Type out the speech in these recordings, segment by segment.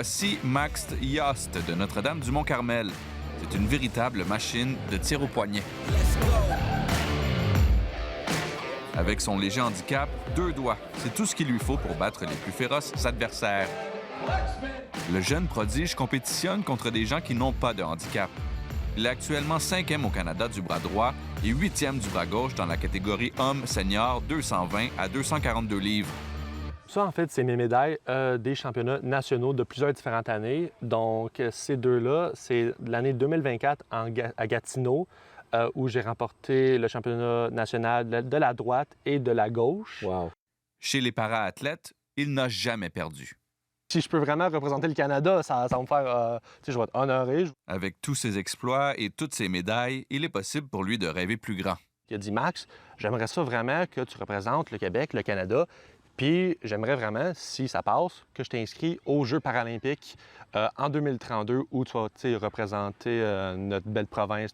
Voici Max Yost de Notre-Dame-du-Mont-Carmel. C'est une véritable machine de tir au poignet. Avec son léger handicap, 2 doigts, c'est tout ce qu'il lui faut pour battre les plus féroces adversaires. Le jeune prodige compétitionne contre des gens qui n'ont pas de handicap. Il est actuellement 5e au Canada du bras droit et 8e du bras gauche dans la catégorie homme senior 220 à 242 livres. Ça, en fait, c'est mes médailles des championnats nationaux de plusieurs différentes années. Donc, ces deux-là, c'est l'année 2024 à Gatineau, où j'ai remporté le championnat national de la droite et de la gauche. Wow. Chez les para-athlètes, il n'a jamais perdu. Si je peux vraiment représenter le Canada, ça va me faire... je vais être honoré. Avec tous ses exploits et toutes ses médailles, il est possible pour lui de rêver plus grand. Il a dit, Max, j'aimerais ça vraiment que tu représentes le Québec, le Canada. Puis j'aimerais vraiment, si ça passe, que je t'inscris aux Jeux paralympiques en 2032 où tu vas représenter notre belle province,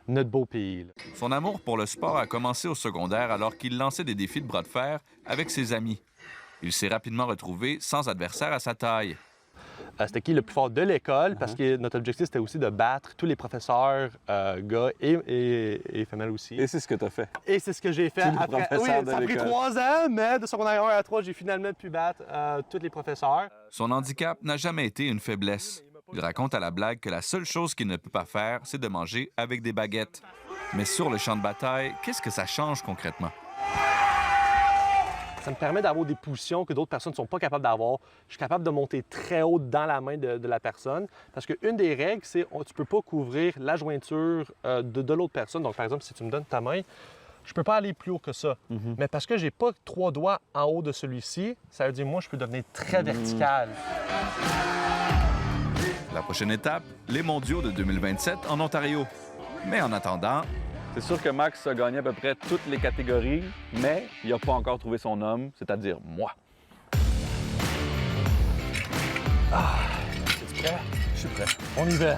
notre beau pays. Là. Son amour pour le sport a commencé au secondaire alors qu'il lançait des défis de bras de fer avec ses amis. Il s'est rapidement retrouvé sans adversaire à sa taille. C'était qui le plus fort de l'école, parce que notre objectif, c'était aussi de battre tous les professeurs, gars et femelles aussi. Et c'est ce que tu as fait. Et c'est ce que j'ai fait. Après, oui, ça a pris 3 ans, mais de secondaire 1 à 3, j'ai finalement pu battre tous les professeurs. Son handicap n'a jamais été une faiblesse. Il raconte à la blague que la seule chose qu'il ne peut pas faire, c'est de manger avec des baguettes. Mais sur le champ de bataille, qu'est-ce que ça change concrètement? Ça me permet d'avoir des positions que d'autres personnes ne sont pas capables d'avoir. Je suis capable de monter très haut dans la main de la personne. Parce qu'une des règles, c'est que tu ne peux pas couvrir la jointure de l'autre personne. Donc, par exemple, si tu me donnes ta main, je ne peux pas aller plus haut que ça. Mais parce que je n'ai pas 3 doigts en haut de celui-ci, ça veut dire que moi, je peux devenir très vertical. La prochaine étape, les mondiaux de 2027 en Ontario. Mais en attendant, C'est sûr que Max a gagné à peu près toutes les catégories, mais il n'a pas encore trouvé son homme, c'est-à-dire moi. Es-tu prêt? Je suis prêt. On y va.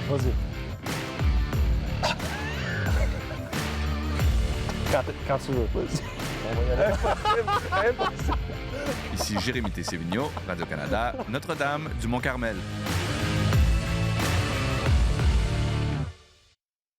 Vas-y. Quand tu veux, vas-y. On va y aller. ici Jérémy Tessé-Vigneault, Radio-Canada, Notre-Dame-du-Mont-Carmel.